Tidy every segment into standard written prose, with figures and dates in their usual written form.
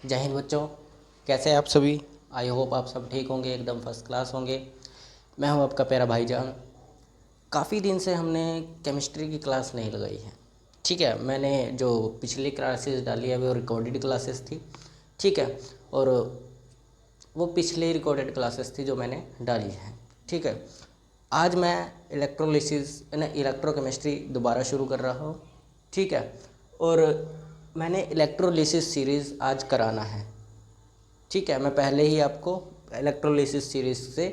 जय हिंद बच्चों, कैसे हैं आप सभी। आई होप आप सब ठीक होंगे, एकदम फर्स्ट क्लास होंगे। मैं हूं आपका प्यारा भाईजान। काफ़ी दिन से हमने केमिस्ट्री की क्लास नहीं लगाई है। ठीक है, मैंने जो पिछली क्लासेस डाली है वो रिकॉर्डेड क्लासेस थी। ठीक है, और वो पिछली रिकॉर्डेड क्लासेस थी जो मैंने डाली है। ठीक है, आज मैं इलेक्ट्रोलिसिस इलेक्ट्रोकेमिस्ट्री दोबारा शुरू कर रहा हूँ। ठीक है, और मैंने इलेक्ट्रोलिसिस सीरीज़ आज कराना है। ठीक है, मैं पहले ही आपको इलेक्ट्रोलिसिस सीरीज़ से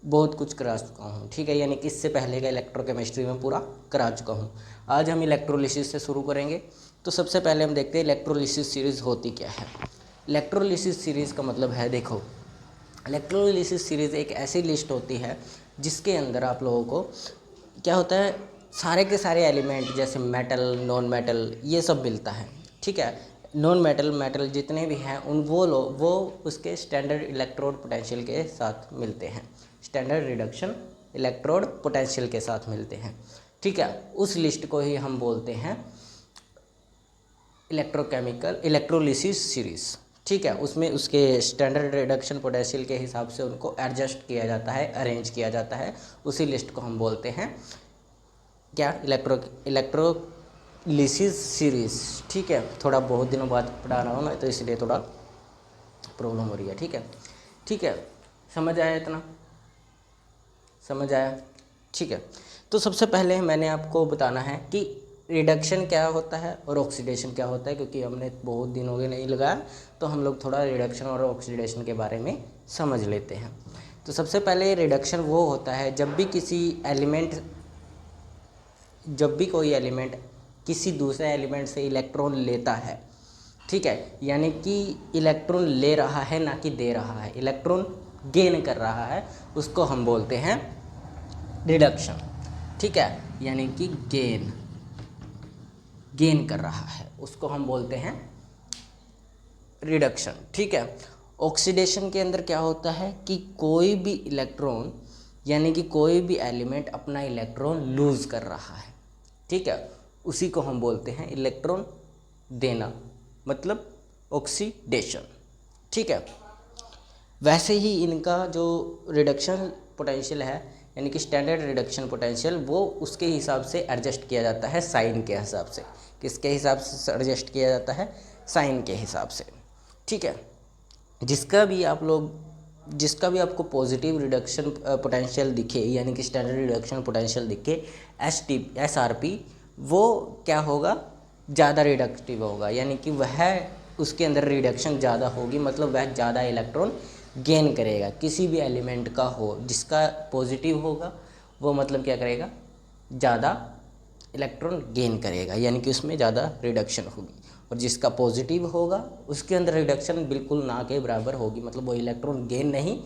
बहुत कुछ करा चुका हूँ। ठीक है, यानी कि इससे पहले का इलेक्ट्रोकेमिस्ट्री में पूरा करा चुका हूँ। आज हम इलेक्ट्रोलिसिस से शुरू करेंगे। तो सबसे पहले हम देखते हैं इलेक्ट्रोलिसिस सीरीज़ होती क्या है। इलेक्ट्रोलिसिस सीरीज़ का मतलब है, देखो, इलेक्ट्रोलिसिस सीरीज़ एक ऐसी लिस्ट होती है जिसके अंदर आप लोगों को क्या होता है, सारे के सारे एलिमेंट जैसे मेटल, नॉन मेटल, ये सब मिलता है। ठीक है, नॉन मेटल, मेटल जितने भी हैं उन वो उसके स्टैंडर्ड इलेक्ट्रोड पोटेंशियल के साथ मिलते हैं, स्टैंडर्ड रिडक्शन इलेक्ट्रोड पोटेंशियल के साथ मिलते हैं। ठीक है, उस लिस्ट को ही हम बोलते हैं इलेक्ट्रोलिसिस सीरीज़। ठीक है, उसमें उसके स्टैंडर्ड रिडक्शन पोटेंशियल के हिसाब से उनको एडजस्ट किया जाता है, अरेंज किया जाता है। उसी लिस्ट को हम बोलते हैं क्या, इलेक्ट्रोलिसिस सीरीज़। ठीक है, थोड़ा बहुत दिनों बाद पढ़ा रहा हूँ ना, तो इसलिए थोड़ा प्रॉब्लम हो रही है। ठीक है, ठीक है, समझ आया, इतना समझ आया। ठीक है, तो सबसे पहले मैंने आपको बताना है कि रिडक्शन क्या होता है और ऑक्सीडेशन क्या होता है, क्योंकि हमने बहुत दिन हो गए नहीं लगाया, तो हम लोग थोड़ा रिडक्शन और ऑक्सीडेशन के बारे में समझ लेते हैं। तो सबसे पहले रिडक्शन वो होता है जब भी कोई एलिमेंट किसी दूसरे एलिमेंट से इलेक्ट्रॉन लेता है। ठीक है, यानी कि इलेक्ट्रॉन ले रहा है ना कि दे रहा है, इलेक्ट्रॉन गेन कर रहा है, उसको हम बोलते हैं रिडक्शन। ठीक है, यानी कि गेन कर रहा है, उसको हम बोलते हैं रिडक्शन। ठीक है, ऑक्सीडेशन के अंदर क्या होता है कि कोई भी इलेक्ट्रॉन, यानी कि कोई भी एलिमेंट अपना इलेक्ट्रॉन लूज़ कर रहा है। ठीक है, उसी को हम बोलते हैं इलेक्ट्रॉन देना, मतलब ऑक्सीडेशन। ठीक है, वैसे ही इनका जो रिडक्शन पोटेंशियल है, यानी कि स्टैंडर्ड रिडक्शन पोटेंशियल, वो उसके हिसाब से एडजस्ट किया जाता है, साइन के हिसाब से। किसके हिसाब से एडजस्ट किया जाता है? साइन के हिसाब से। ठीक है, जिसका भी आपको पॉजिटिव रिडक्शन पोटेंशियल दिखे, यानी कि स्टैंडर्ड रिडक्शन पोटेंशियल दिखे, SRP, वो क्या होगा, ज़्यादा रिडक्टिव होगा, यानी कि वह उसके अंदर रिडक्शन ज़्यादा होगी, मतलब वह ज़्यादा इलेक्ट्रॉन गेन करेगा। किसी भी एलिमेंट का हो जिसका पॉजिटिव होगा, वो मतलब क्या करेगा, ज़्यादा इलेक्ट्रॉन गेन करेगा, यानी कि उसमें ज़्यादा रिडक्शन होगी। और जिसका पॉजिटिव होगा उसके अंदर रिडक्शन बिल्कुल ना के बराबर होगी, मतलब वो इलेक्ट्रॉन गेन नहीं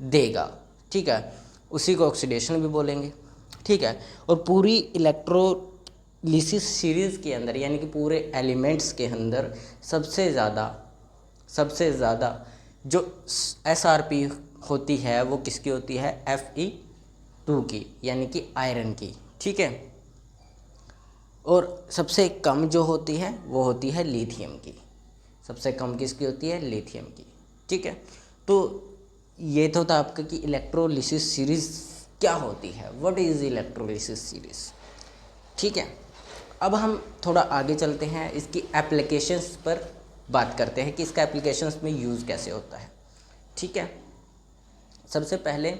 देगा। ठीक है, उसी को ऑक्सीडेशन भी बोलेंगे। ठीक है, और पूरी इलेक्ट्रोलिसिस सीरीज़ के अंदर, यानी कि पूरे एलिमेंट्स के अंदर सबसे ज़्यादा जो SRP होती है वो किसकी होती है? Fe2 की, यानी कि आयरन की। ठीक है, और सबसे कम जो होती है वो होती है लिथियम की। सबसे कम किसकी होती है? लिथियम की। ठीक है, तो ये तो था आपका कि इलेक्ट्रोलिसिस सीरीज़ क्या होती है, व्हाट इज़ इलेक्ट्रोलिसिस सीरीज़। ठीक है, अब हम थोड़ा आगे चलते हैं, इसकी एप्लीकेशंस पर बात करते हैं कि इसका एप्लीकेशंस में यूज़ कैसे होता है। ठीक है, सबसे पहले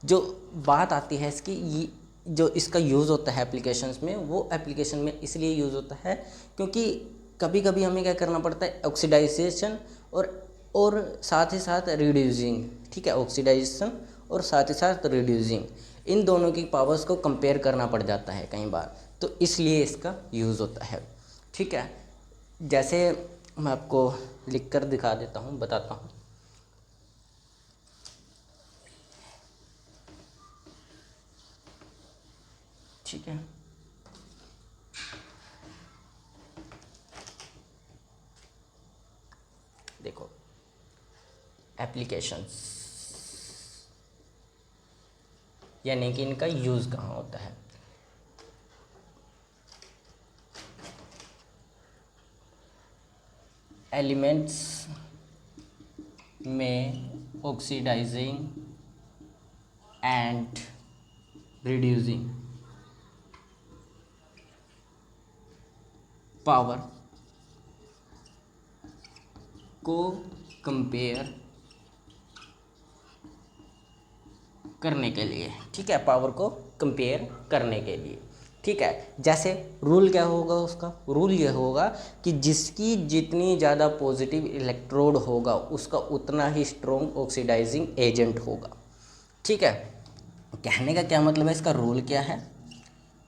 जो बात आती है इसकी, जो इसका यूज़ होता है एप्लीकेशंस में, वो एप्लीकेशन में इसलिए यूज़ होता है क्योंकि कभी कभी हमें क्या करना पड़ता है, ऑक्सीडाइजेशन और साथ ही साथ रिड्यूसिंग। ठीक है, ऑक्सीडाइजेशन और साथ ही साथ रिड्यूसिंग, इन दोनों की पावर्स को कंपेयर करना पड़ जाता है कई बार, तो इसलिए इसका यूज़ होता है। ठीक है, जैसे मैं आपको लिख कर दिखा देता हूँ, बताता हूँ। ठीक है, देखो एप्लीकेशंस, यानी कि इनका यूज़ कहाँ होता है। एलिमेंट्स में ऑक्सीडाइजिंग एंड रिड्यूसिंग पावर को कंपेयर करने के लिए, ठीक है, पावर को कंपेयर करने के लिए, ठीक है। जैसे रूल क्या होगा उसका, रूल ये होगा कि जिसकी जितनी ज़्यादा पॉजिटिव इलेक्ट्रोड होगा उसका उतना ही स्ट्रॉन्ग ऑक्सीडाइजिंग एजेंट होगा, ठीक है। कहने का क्या मतलब है, इसका रूल क्या है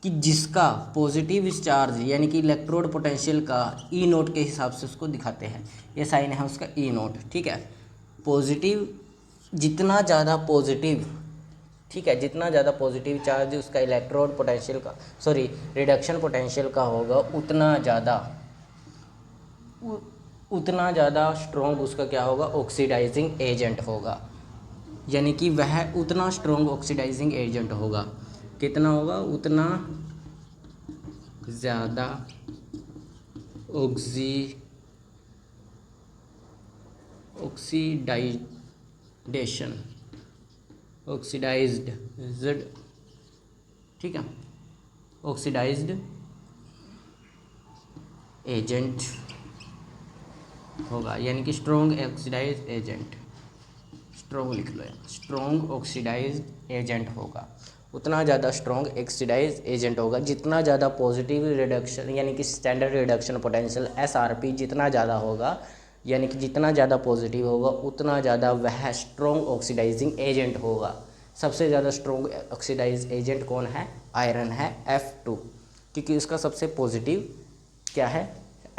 कि जिसका पॉजिटिव चार्ज यानी कि इलेक्ट्रोड पोटेंशियल का ई नोट के हिसाब से उसको दिखाते हैं, ये साइन है उसका ई नोट, ठीक है। पॉजिटिव जितना ज़्यादा पॉजिटिव, ठीक है, जितना ज़्यादा पॉजिटिव चार्ज उसका इलेक्ट्रोड पोटेंशियल का रिडक्शन पोटेंशियल का होगा उतना ज़्यादा स्ट्रॉन्ग उसका क्या होगा, ऑक्सीडाइजिंग एजेंट होगा। यानी कि वह उतना स्ट्रॉन्ग ऑक्सीडाइजिंग एजेंट होगा, कितना होगा, उतना ज़्यादा ऑक्सीडाइज्ड, ठीक है, ऑक्सीडाइज्ड एजेंट होगा। यानी कि स्ट्रॉन्ग ऑक्सीडाइज्ड एजेंट, स्ट्रॉन्ग लिख लो, स्ट्रॉन्ग ऑक्सीडाइज्ड एजेंट होगा, उतना ज़्यादा स्ट्रॉन्ग ऑक्सीडाइज एजेंट होगा। जितना ज़्यादा पॉजिटिव रिडक्शन यानी कि स्टैंडर्ड रिडक्शन पोटेंशियल SRP जितना ज़्यादा होगा, यानी कि जितना ज़्यादा पॉजिटिव होगा उतना ज़्यादा वह स्ट्रॉन्ग ऑक्सीडाइजिंग एजेंट होगा। सबसे ज़्यादा स्ट्रॉन्ग ऑक्सीडाइज एजेंट कौन है, आयरन है, F2, क्योंकि उसका सबसे पॉजिटिव क्या है,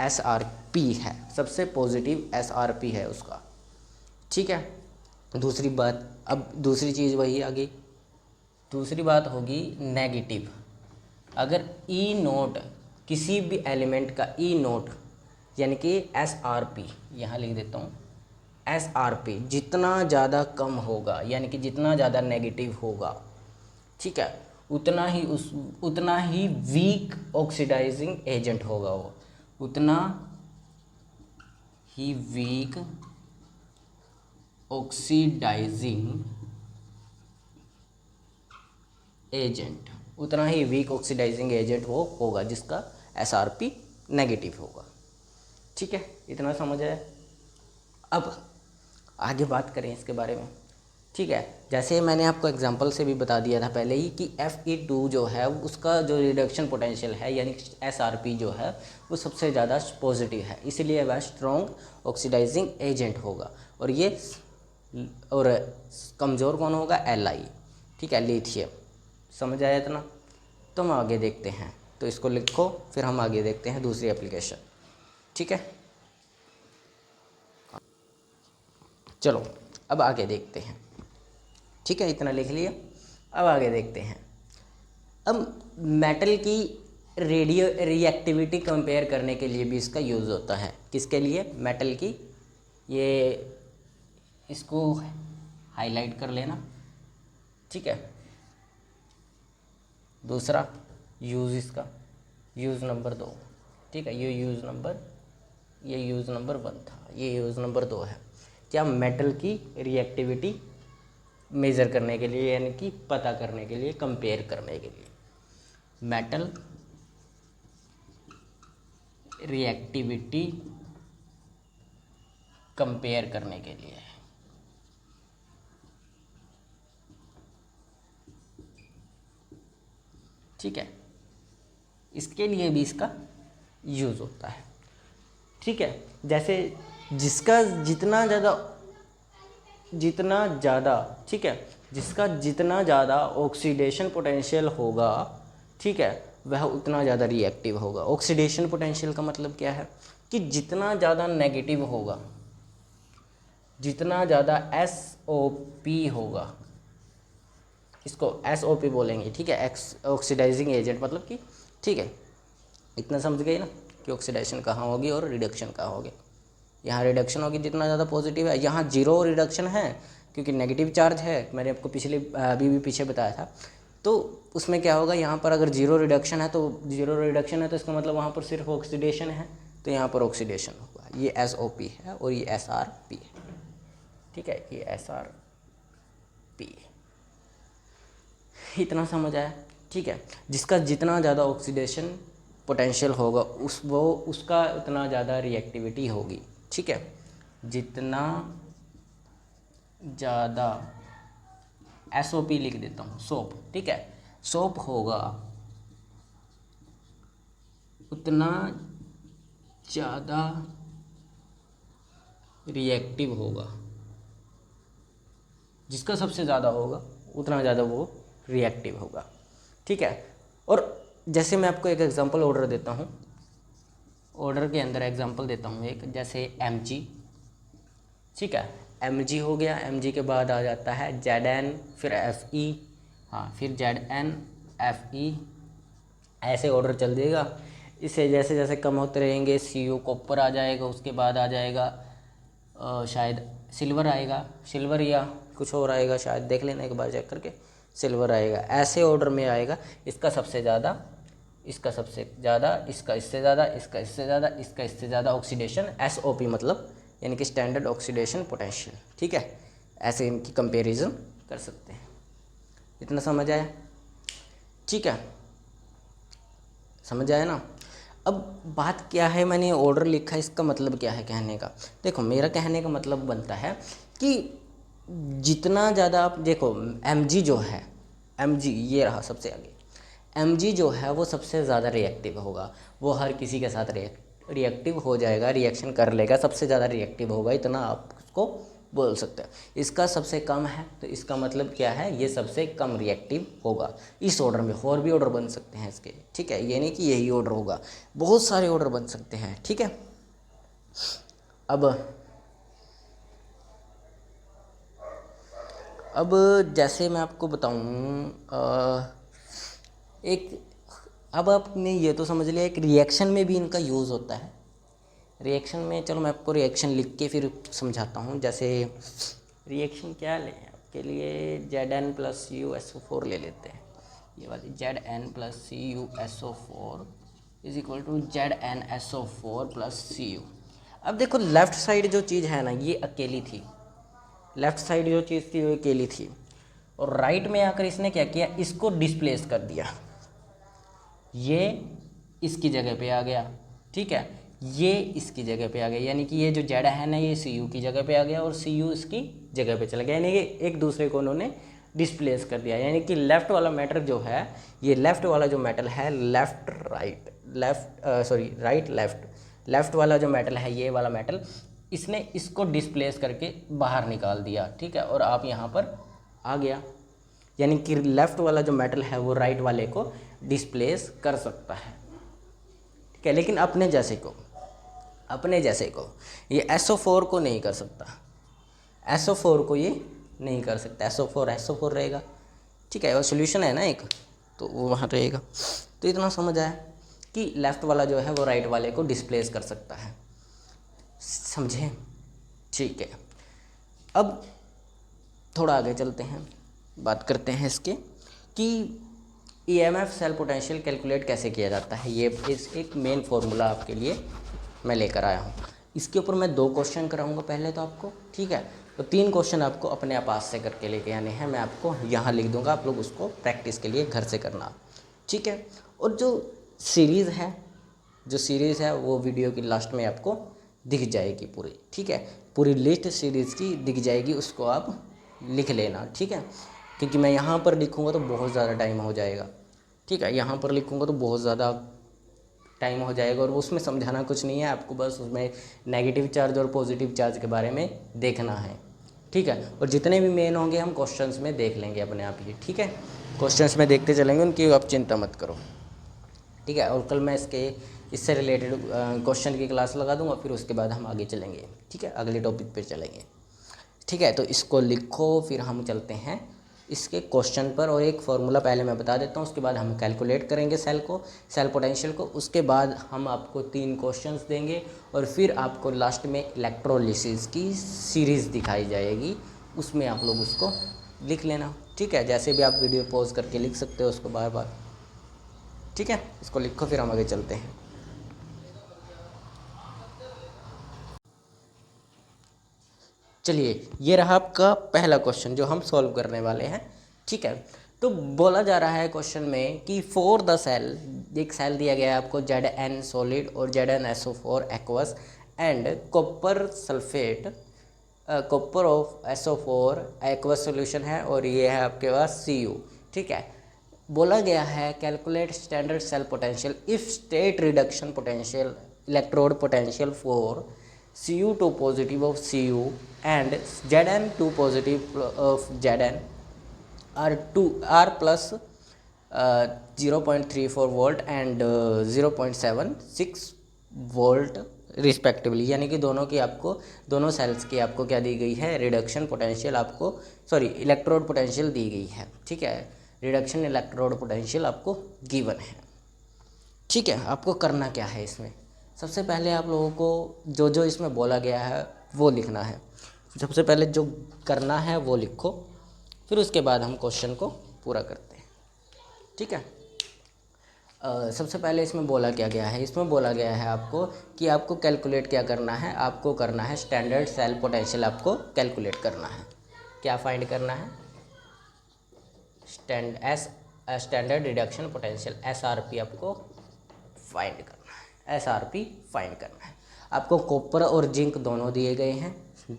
SRP है, सबसे पॉजिटिव SRP है उसका, ठीक है। दूसरी बात, अब दूसरी चीज़ वही आ गई, दूसरी बात होगी नेगेटिव। अगर ई नोट किसी भी एलिमेंट का ई नोट यानी कि SRP, यहाँ लिख देता हूँ, SRP जितना ज़्यादा कम होगा यानी कि जितना ज़्यादा नेगेटिव होगा, ठीक है, उतना ही वीक ऑक्सीडाइजिंग एजेंट होगा वो, उतना ही वीक ऑक्सीडाइजिंग एजेंट, उतना ही वीक ऑक्सीडाइजिंग एजेंट वो होगा जिसका SRP नेगेटिव होगा, ठीक है। इतना समझ आया। अब आगे बात करें इसके बारे में, ठीक है। जैसे मैंने आपको एग्जांपल से भी बता दिया था पहले ही कि Fe2 जो है उसका जो रिडक्शन पोटेंशियल है यानी कि SRP जो है वो सबसे ज़्यादा पॉजिटिव है, इसीलिए वह स्ट्रॉन्ग ऑक्सीडाइजिंग एजेंट होगा। और कमज़ोर कौन होगा, Li, ठीक है, लिथियम। समझ आया इतना। तो हम आगे देखते हैं, तो इसको लिखो, फिर हम आगे देखते हैं दूसरी एप्लीकेशन, ठीक है। चलो अब आगे देखते हैं, ठीक है, इतना लिख लिया। अब आगे देखते हैं। अब मेटल की रेडियो रिएक्टिविटी कंपेयर करने के लिए भी इसका यूज़ होता है। किसके लिए, मेटल की, ये इसको हाईलाइट कर लेना, ठीक है। दूसरा यूज़, इसका यूज़ नंबर 2, ठीक है, ये यूज़ नंबर 1 था, ये यूज़ नंबर 2 है। क्या, मेटल की रिएक्टिविटी मेज़र करने के लिए यानी कि पता करने के लिए, कंपेयर करने के लिए, मेटल रिएक्टिविटी कंपेयर करने के लिए, ठीक है, इसके लिए भी इसका यूज़ होता है, ठीक है। जैसे जिसका जितना ज़्यादा, ठीक है, जिसका जितना ज़्यादा ऑक्सीडेशन पोटेंशियल होगा, ठीक है, वह उतना ज़्यादा रिएक्टिव होगा। ऑक्सीडेशन पोटेंशियल का मतलब क्या है कि जितना ज़्यादा नेगेटिव होगा, जितना ज़्यादा SOP होगा, इसको SOP बोलेंगे, ठीक है, ऑक्सीडाइजिंग एजेंट मतलब कि, ठीक है, इतना समझ गए ना कि ऑक्सीडेशन कहाँ होगी और रिडक्शन कहाँ होगी। यहाँ रिडक्शन होगी जितना ज़्यादा पॉजिटिव है, यहाँ जीरो रिडक्शन है क्योंकि नेगेटिव चार्ज है, मैंने आपको अभी भी पीछे बताया था। तो उसमें क्या होगा, यहाँ पर अगर जीरो रिडक्शन है तो इसका मतलब वहाँ पर सिर्फ ऑक्सीडेशन है, तो यहाँ पर ऑक्सीडेशन होगा। ये SOP है और ये SRP है, ठीक है, ये SrP, इतना समझ आया। ठीक है, जिसका जितना ज़्यादा ऑक्सीडेशन पोटेंशियल होगा उसका उतना ज़्यादा रिएक्टिविटी होगी। ठीक है, जितना ज़्यादा SOP लिख देता हूँ, सोप। ठीक है, सोप होगा उतना ज़्यादा रिएक्टिव होगा, जिसका सबसे ज़्यादा होगा उतना ज़्यादा वो रिएक्टिव होगा। ठीक है, और जैसे मैं आपको एक एग्जांपल ऑर्डर देता हूँ, ऑर्डर के अंदर एग्जांपल देता हूँ एक, जैसे Mg। ठीक है, Mg हो गया, Mg के बाद आ जाता है Zn, फिर Fe, हाँ फिर Zn Fe, ऐसे ऑर्डर चल देगा। इससे जैसे जैसे कम होते रहेंगे Cu कॉपर आ जाएगा, उसके बाद आ जाएगा शायद सिल्वर आएगा, सिल्वर या कुछ और आएगा शायद, देख लेना एक बार चेक करके, सिल्वर आएगा। ऐसे ऑर्डर में आएगा, इसका सबसे ज़्यादा, इसका सबसे ज़्यादा, इसका इससे ज़्यादा, इसका इससे ज़्यादा, इसका इससे ज़्यादा ऑक्सीडेशन, SOP मतलब यानी कि स्टैंडर्ड ऑक्सीडेशन पोटेंशियल। ठीक है, ऐसे इनकी कंपैरिजन कर सकते हैं। इतना समझ आया? ठीक है, समझ आया ना। अब बात क्या है, मैंने ऑर्डर लिखा, इसका मतलब क्या है कहने का? देखो, मेरा कहने का मतलब बनता है कि जितना ज़्यादा आप देखो, Mg जो है, Mg ये रहा सबसे आगे, Mg जो है वो सबसे ज़्यादा रिएक्टिव होगा, वो हर किसी के साथ रिएक्टिव हो जाएगा, रिएक्शन कर लेगा, सबसे ज़्यादा रिएक्टिव होगा, इतना आप उसको बोल सकते हैं। इसका सबसे कम है तो इसका मतलब क्या है, ये सबसे कम रिएक्टिव होगा इस ऑर्डर में। और भी ऑर्डर बन सकते हैं इसके। ठीक है, ये नहीं कि यही ऑर्डर होगा, बहुत सारे ऑर्डर बन सकते हैं। ठीक है, अब जैसे मैं आपको बताऊं, एक, अब आपने ये तो समझ लिया एक रिएक्शन में भी इनका यूज़ होता है। रिएक्शन में, चलो मैं आपको रिएक्शन लिख के फिर समझाता हूँ। जैसे रिएक्शन क्या लें आपके लिए, Zn+CuSO4 ले लेते हैं, ये वाली Zn+CuSO4 is equal to ZnSO4+Cu। अब देखो, लेफ़्ट साइड जो चीज़ है ना, ये अकेली थी, लेफ़्ट साइड जो चीज़ थी वो अकेली थी, और राइट में आकर इसने क्या किया, इसको डिस्प्लेस कर दिया, ये इसकी जगह पे आ गया। ठीक है, ये इसकी जगह पे आ गया, यानी कि ये जो जेड है ना, ये Cu की जगह पे आ गया और Cu इसकी जगह पे चला गया, यानी कि एक दूसरे को उन्होंने डिस्प्लेस कर दिया। यानी कि लेफ़्ट वाला मैटर जो है, ये लेफ़्ट वाला जो मेटल है, लेफ़्ट राइट लेफ़्ट वाला जो मेटल है, ये वाला मेटल, इसने इसको डिस्प्लेस करके बाहर निकाल दिया। ठीक है, और आप यहाँ पर आ गया, यानी कि लेफ़्ट वाला जो मेटल है वो राइट वाले को डिस्प्लेस कर सकता है। ठीक है, लेकिन अपने जैसे को ये SO4 को नहीं कर सकता, SO4 को ये नहीं कर सकता, SO4 रहेगा। ठीक है, और सोल्यूशन है ना एक, तो वो वहाँ रहेगा। तो इतना समझ आया कि लेफ़्ट वाला जो है वो राइट वाले को डिस्प्लेस कर सकता है, समझे? ठीक है, अब थोड़ा आगे चलते हैं, बात करते हैं इसके कि EMF सेल पोटेंशियल कैलकुलेट कैसे किया जाता है। ये एक मेन फार्मूला आपके लिए मैं लेकर आया हूँ। इसके ऊपर मैं 2 क्वेश्चन कराऊंगा पहले तो आपको। ठीक है, तो 3 क्वेश्चन आपको अपने आप से करके लेके आने हैं, मैं आपको यहाँ लिख दूँगा, आप लोग उसको प्रैक्टिस के लिए घर से करना। ठीक है, और जो सीरीज़ है वो वीडियो की लास्ट में आपको दिख जाएगी पूरी। ठीक है, पूरी लिस्ट सीरीज़ की दिख जाएगी, उसको आप लिख लेना। ठीक है, क्योंकि मैं यहाँ पर लिखूँगा तो बहुत ज़्यादा टाइम हो जाएगा। ठीक है, यहाँ पर लिखूँगा तो बहुत ज़्यादा टाइम हो जाएगा, और उसमें समझाना कुछ नहीं है आपको, बस उसमें नेगेटिव चार्ज और पॉजिटिव चार्ज के बारे में देखना है। ठीक है, और जितने भी मेन होंगे हम क्वेश्चंस में देख लेंगे अपने आप ही। ठीक है, क्वेश्चंस में देखते चलेंगे, उनकी आप चिंता मत करो। ठीक है, और कल मैं इससे रिलेटेड क्वेश्चन की क्लास लगा दूंगा, फिर उसके बाद हम आगे चलेंगे। ठीक है, अगले टॉपिक पर चलेंगे। ठीक है, तो इसको लिखो, फिर हम चलते हैं इसके क्वेश्चन पर। और एक फार्मूला पहले मैं बता देता हूँ, उसके बाद हम कैलकुलेट करेंगे सेल पोटेंशियल को। उसके बाद हम आपको 3 क्वेश्चंस देंगे, और फिर आपको लास्ट में इलेक्ट्रोलिसिस की सीरीज़ दिखाई जाएगी, उसमें आप लोग उसको लिख लेना। ठीक है, जैसे भी आप वीडियो पॉज करके लिख सकते हो उसको बार बार। ठीक है, इसको लिखो, फिर हम आगे चलते हैं। चलिए, ये रहा आपका पहला क्वेश्चन जो हम सॉल्व करने वाले हैं। ठीक है, तो बोला जा रहा है क्वेश्चन में कि फॉर द सेल, एक सेल दिया गया है आपको Zn सॉलिड और ZnSO4 aqueous and copper sulphate, copper of SO4 aqueous solution है और ये है आपके पास Cu। ठीक है, बोला गया है calculate standard cell potential if state reduction potential electrode potential for Cu2 positive of Cu and Zn2 positive of Zn are plus 0.34 volt and 0.76 volt respectively, यानी कि दोनों की आपको, दोनों सेल्स की आपको क्या दी गई है, रिडक्शन पोटेंशियल आपको, सॉरी इलेक्ट्रोड पोटेंशियल दी गई है। ठीक है, रिडक्शन इलेक्ट्रोड पोटेंशियल आपको गिवन है। ठीक है, आपको करना क्या है इसमें, सबसे पहले आप लोगों को जो जो इसमें बोला गया है वो लिखना है। सबसे पहले जो करना है वो लिखो, फिर उसके बाद हम क्वेश्चन को पूरा करते हैं। ठीक है, सबसे पहले इसमें बोला क्या गया है, इसमें बोला गया है आपको कि आपको कैलकुलेट क्या करना है, आपको करना है स्टैंडर्ड सेल पोटेंशियल, आपको कैलकुलेट करना है। क्या फाइंड करना है, स्टैंडर्ड रिडक्शन पोटेंशियल SRP आपको फाइंड करना है, SRP फाइंड करना है। आपको कॉपर और जिंक दोनों दिए गए हैं।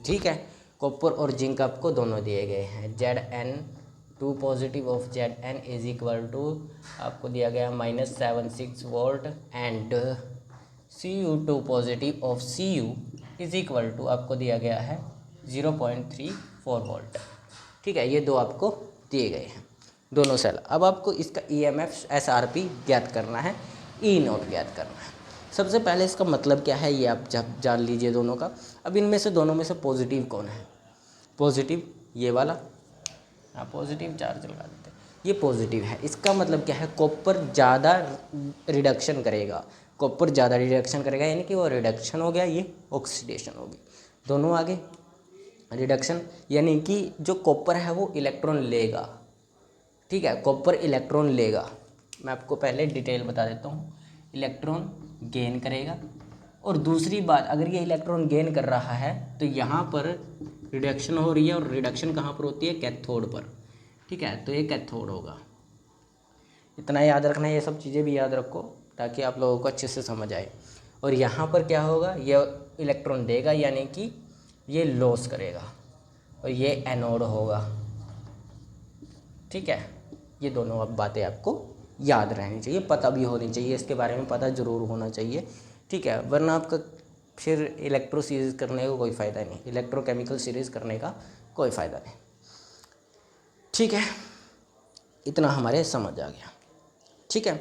ठीक है, कॉपर और जिंक आपको दोनों दिए गए हैं। Zn2 positive of Zn is equal to आपको दिया गया -76 volt and Cu2 positive of Cu is equal to आपको दिया गया है 0.34 वोल्ट। ठीक है, ये दो आपको दिए गए हैं दोनों सेल। अब आपको इसका EMF SRP ज्ञात करना है, E0 ज्ञात करना है। सबसे पहले इसका मतलब क्या है ये आप जान लीजिए दोनों का। अब इनमें से दोनों में से पॉजिटिव कौन है, पॉजिटिव ये वाला, हाँ पॉजिटिव चार्ज लगा देते हैं, ये पॉजिटिव है। इसका मतलब क्या है, कॉपर ज़्यादा रिडक्शन करेगा, कॉपर ज़्यादा रिडक्शन करेगा, यानी कि वो रिडक्शन हो गया, ये ऑक्सीडेशन होगी, दोनों आगे रिडक्शन, यानी कि जो कॉपर है वो इलेक्ट्रॉन लेगा। ठीक है, कॉपर इलेक्ट्रॉन लेगा, मैं आपको पहले डिटेल बता देता हूँ, इलेक्ट्रॉन गेन करेगा। और दूसरी बात, अगर ये इलेक्ट्रॉन गेन कर रहा है तो यहाँ पर रिडक्शन हो रही है, और रिडक्शन कहाँ पर होती है, कैथोड पर। ठीक है, तो ये कैथोड होगा, इतना याद रखना है, ये सब चीज़ें भी याद रखो ताकि आप लोगों को अच्छे से समझ आए। और यहाँ पर क्या होगा, ये इलेक्ट्रॉन देगा यानी कि ये लॉस करेगा, और ये एनोड होगा। ठीक है, ये दोनों अब बातें आपको याद रहनी चाहिए, पता भी होनी चाहिए, इसके बारे में पता ज़रूर होना चाहिए। ठीक है, वरना आपका फिर इलेक्ट्रो सीरीज़ करने का कोई फ़ायदा नहीं, इलेक्ट्रोकेमिकल सीरीज़ करने का कोई फ़ायदा नहीं। ठीक है, इतना हमारे समझ आ गया। ठीक है,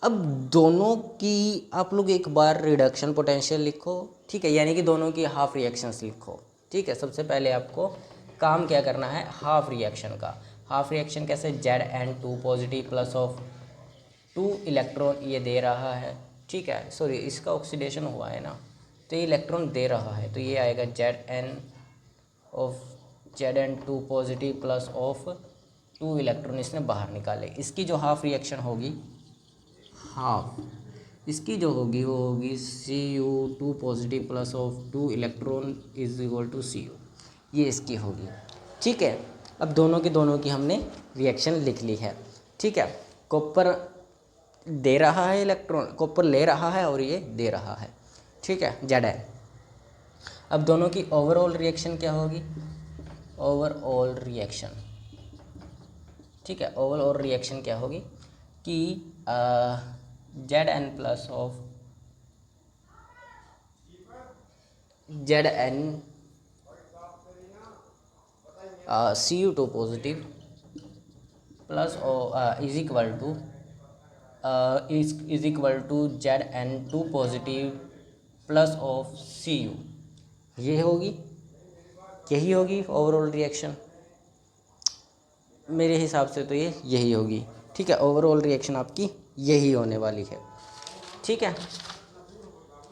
अब दोनों की आप लोग एक बार रिडक्शन पोटेंशियल लिखो। ठीक है, यानी कि दोनों की हाफ रिएक्शंस लिखो। ठीक है, सबसे पहले आपको काम क्या करना है, हाफ रिएक्शन का। हाफ रिएक्शन कैसे, Zn2 positive plus of 2 electron ये दे रहा है। ठीक है, सॉरी इसका ऑक्सीडेशन हुआ है ना, तो ये इलेक्ट्रॉन दे रहा है, तो ये आएगा Zn2 positive plus of 2 electron इसने बाहर निकाले। इसकी जो हाफ रिएक्शन होगी, हाफ इसकी जो होगी वो होगी Cu2 positive plus of 2 electron is equal to Cu, ये इसकी होगी। ठीक है, अब दोनों की हमने रिएक्शन लिख ली है। ठीक है, कॉपर दे रहा है इलेक्ट्रॉन, कॉपर ले रहा है और ये दे रहा है। ठीक है, Zn। अब दोनों की ओवरऑल रिएक्शन क्या होगी, ओवरऑल रिएक्शन। ठीक है, ओवरऑल रिएक्शन क्या होगी कि Zn plus of Zn Cu2 positive plus is equal to is equal to Zn2 positive plus of Cu, ये होगी, यही होगी ओवरऑल रिएक्शन मेरे हिसाब से, तो ये यही होगी। ठीक है, ओवरऑल रिएक्शन आपकी यही होने वाली है। ठीक है,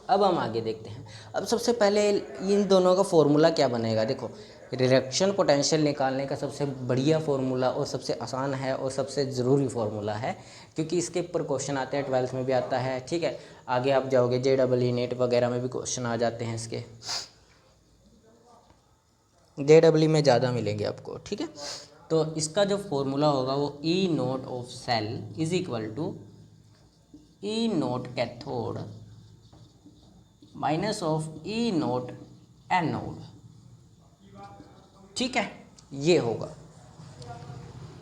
अब हम आगे देखते हैं। अब सबसे पहले इन दोनों का फॉर्मूला क्या बनेगा, देखो रिडक्शन पोटेंशियल निकालने का सबसे बढ़िया फार्मूला और सबसे आसान है और सबसे ज़रूरी फार्मूला है, क्योंकि इसके ऊपर क्वेश्चन आते हैं, 12th में भी आता है। ठीक है, आगे आप जाओगे JEE नेट वगैरह में भी क्वेश्चन आ जाते हैं इसके। JEE में ज़्यादा मिलेंगे आपको, ठीक है। तो इसका जो फॉर्मूला होगा वो E naught of cell is equal to E naught cathode minus of E naught anode, ठीक है। ये होगा,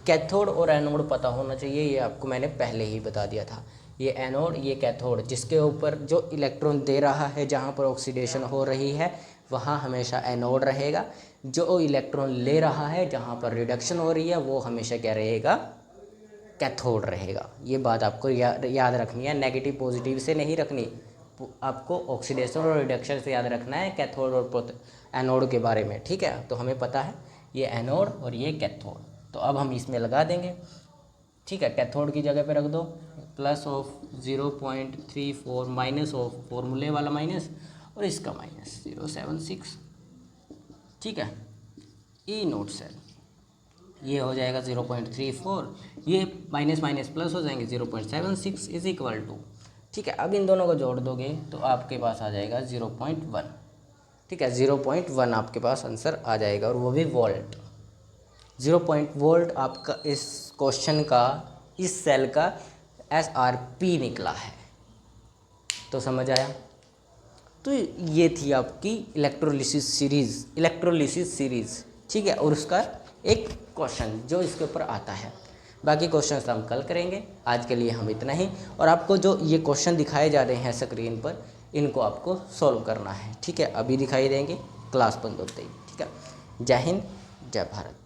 कैथोड और एनोड पता होना चाहिए, ये आपको मैंने पहले ही बता दिया था। ये एनोड, ये कैथोड, जिसके ऊपर जो इलेक्ट्रॉन दे रहा है, जहाँ पर ऑक्सीडेशन हो रही है वहाँ हमेशा एनोड रहेगा। जो इलेक्ट्रॉन ले रहा है, जहाँ पर रिडक्शन हो रही है, वो हमेशा क्या रहेगा, कैथोड रहेगा। ये बात आपको याद रखनी है, नेगेटिव पॉजिटिव से नहीं रखनी, आपको ऑक्सीडेशन और रिडक्शन से याद रखना है कैथोड और एनोड के बारे में, ठीक है। तो हमें पता है ये एनोड और ये कैथोड, तो अब हम इसमें लगा देंगे, ठीक है। कैथोड की जगह पे रख दो प्लस ऑफ 0.34 माइनस ऑफ फॉर्मूले वाला माइनस और इसका माइनस 0.76, ठीक है। ई नोट सेल ये हो जाएगा 0.34, ये माइनस माइनस प्लस हो जाएंगे 0.76 इज इक्वल टू, ठीक है। अब इन दोनों को जोड़ दोगे तो आपके पास आ जाएगा 0.1, ठीक है। 0.1 आपके पास आंसर आ जाएगा, और वो भी वोल्ट। 0.1 आपका इस क्वेश्चन का, इस सेल का SRP निकला है, तो समझ आया। तो ये थी आपकी इलेक्ट्रोलिसिस सीरीज़, ठीक है। और उसका एक क्वेश्चन जो इसके ऊपर आता है, बाकी क्वेश्चंस हम कल करेंगे। आज के लिए हम इतना ही, और आपको जो ये क्वेश्चन दिखाए जा रहे हैं स्क्रीन पर, इनको आपको सॉल्व करना है, ठीक है। अभी दिखाई देंगे, क्लास बंद होते ही, ठीक है। जय हिंद, जय भारत।